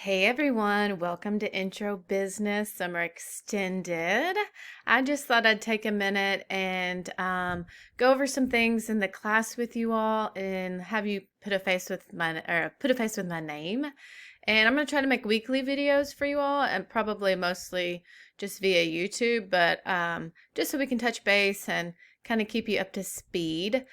Hey everyone, welcome to Intro Business Summer Extended. I just thought I'd take a minute and go over some things in the class with you all and have you put a face with my name. And I'm going to try to make weekly videos for you all, and probably mostly just via YouTube, but just so we can touch base and kind of keep you up to speed.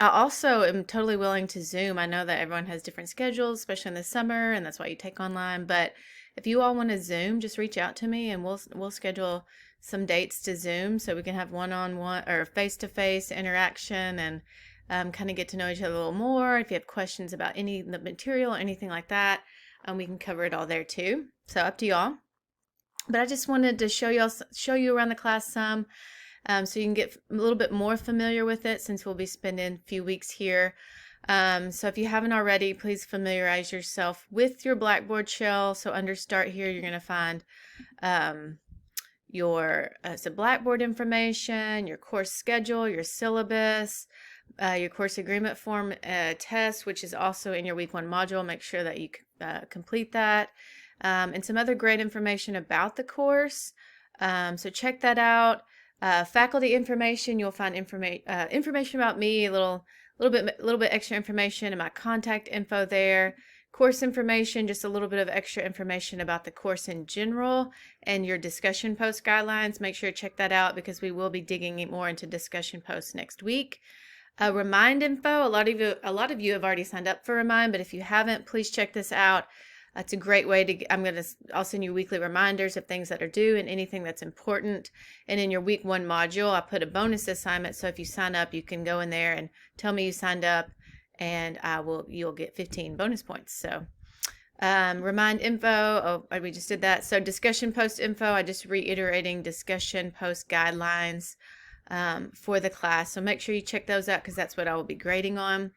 I also am totally willing to Zoom. I know that everyone has different schedules, especially in the summer, and that's why you take online. But if you all want to Zoom, just reach out to me and we'll schedule some dates to Zoom so we can have one-on-one or face-to-face interaction and kind of get to know each other a little more. If you have questions about any of the material or anything like that, we can cover it all there too. So up to y'all. But I just wanted to show you around the class some. So you can get a little bit more familiar with it since we'll be spending a few weeks here. So if you haven't already, please familiarize yourself with your Blackboard shell. So under Start here, you're going to find your Blackboard information, your course schedule, your syllabus, your course agreement form test, which is also in your week 1 module. Make sure that you complete that. And some other great information about the course. So check that out. Faculty information, you'll find information about me, a little bit extra information, and my contact info there. Course information, just a little bit of extra information about the course in general, and your discussion post guidelines. Make sure to check that out because we will be digging more into discussion posts next week. Remind info, a lot of you have already signed up for Remind, but if you haven't, please check this out. It's a great way to, I'll send you weekly reminders of things that are due and anything that's important. And in your week 1 module, I put a bonus assignment. So if you sign up, you can go in there and tell me you signed up, and you'll get 15 bonus points. So remind info, we just did that. So discussion post info, I just reiterating discussion post guidelines for the class. So make sure you check those out because that's what I will be grading on.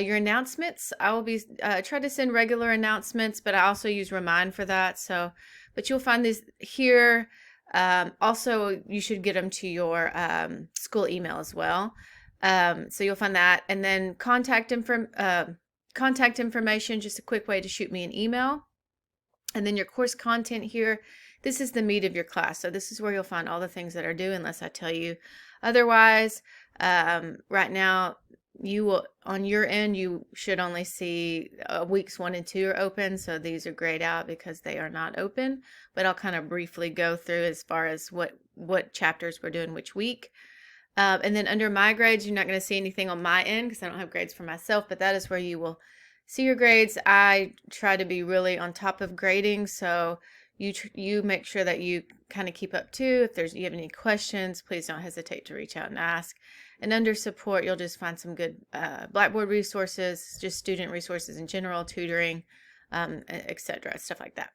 Your announcements, I will be try to send regular announcements, but I also use Remind for that. So, but you'll find these here. Also, you should get them to your school email as well. So you'll find that, and then contact information. Just a quick way to shoot me an email, and then your course content here. This is the meat of your class. So this is where you'll find all the things that are due, unless I tell you otherwise. Right now, you will, on your end, you should only see weeks 1 and 2 are open. So these are grayed out because they are not open, but I'll kind of briefly go through as far as what chapters we're doing which week. And then under my grades, you're not going to see anything on my end because I don't have grades for myself, but that is where you will see your grades. I try to be really on top of grading, so you make sure that you kind of keep up too. If you have any questions, please don't hesitate to reach out and ask. And under support, you'll just find some good Blackboard resources, just student resources in general, tutoring, etc., stuff like that.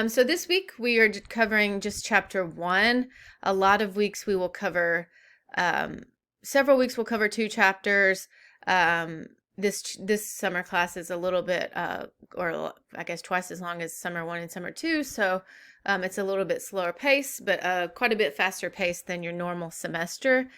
So this week we are covering just chapter 1. A lot of weeks we will cover, several weeks we'll cover 2 chapters. This summer class is a little bit, or I guess twice as long as summer 1 and summer 2. So it's a little bit slower pace, but quite a bit faster pace than your normal semester.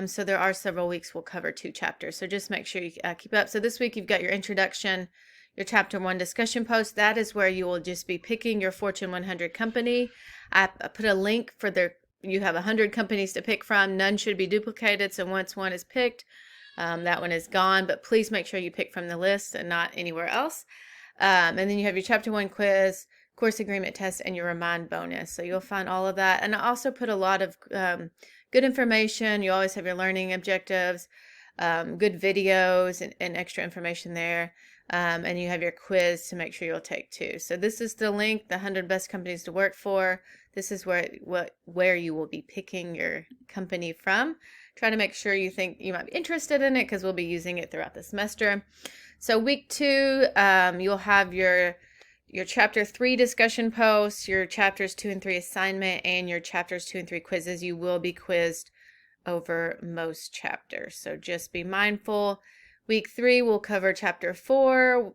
So there are several weeks we'll cover 2 chapters. So just make sure you keep up. So this week you've got your introduction, your chapter 1 discussion post. That is where you will just be picking your Fortune 100 company. I put a link for you have 100 companies to pick from. None should be duplicated. So once one is picked, that one is gone. But please make sure you pick from the list and not anywhere else. And then you have your chapter 1 quiz, course agreement test, and your Remind bonus. So you'll find all of that. And I also put a lot of good information. You always have your learning objectives, good videos and extra information there. And you have your quiz to make sure you'll take too. So this is the link, the 100 best companies to work for. This is where you will be picking your company from. Try to make sure you think you might be interested in it because we'll be using it throughout the semester. So week 2, you'll have your chapter 3 discussion posts, your chapters 2 and 3 assignment, and your chapters 2 and 3 quizzes. You will be quizzed over most chapters, so just be mindful. Week 3 we'll cover chapter 4.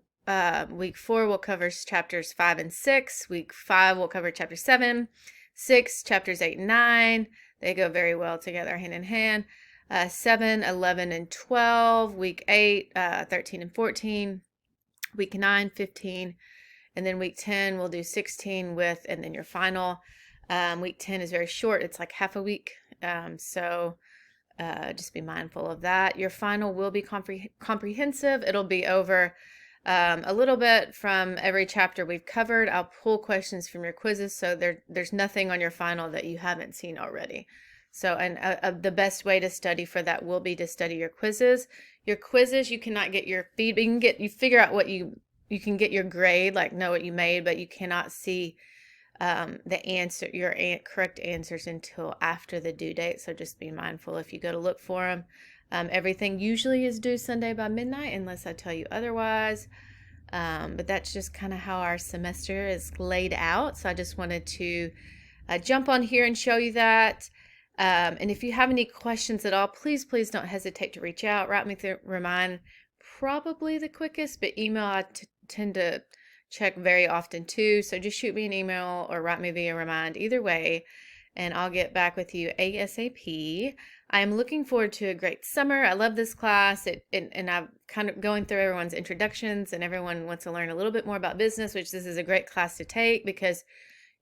Week 4 we'll cover chapters 5 and 6. Week 5 we'll cover chapter 7, 6, chapters 8 and 9. They go very well together, hand in hand. 7, 11, and 12. Week 8, 13 and 14. Week 9, 15. And then week 10, we'll do 16 with, and then your final. Week 10 is very short. It's like half a week. So just be mindful of that. Your final will be comprehensive. It'll be over a little bit from every chapter we've covered. I'll pull questions from your quizzes, so there's nothing on your final that you haven't seen already. So, and the best way to study for that will be to study your quizzes. Your quizzes, you cannot get your feedback. You figure out what you can get your grade, like know what you made, but you cannot see the answer, your correct answers until after the due date. So just be mindful if you go to look for them. Everything usually is due Sunday by midnight unless I tell you otherwise. But that's just kind of how our semester is laid out. So I just wanted to jump on here and show you that. And if you have any questions at all, please don't hesitate to reach out. Write me through Remind, probably the quickest, but email I tend to check very often too. So just shoot me an email or write me via Remind, either way, and I'll get back with you ASAP. I am looking forward to a great summer. I love this class, and I'm kind of going through everyone's introductions, and everyone wants to learn a little bit more about business, which this is a great class to take because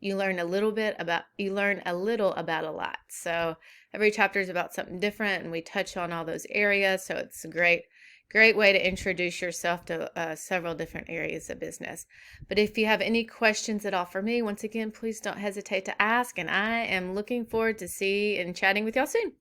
you learn a little about a lot. So every chapter is about something different, and we touch on all those areas. So it's a great way to introduce yourself to several different areas of business. But if you have any questions at all for me, once again, please don't hesitate to ask, and I am looking forward to see and chatting with y'all soon.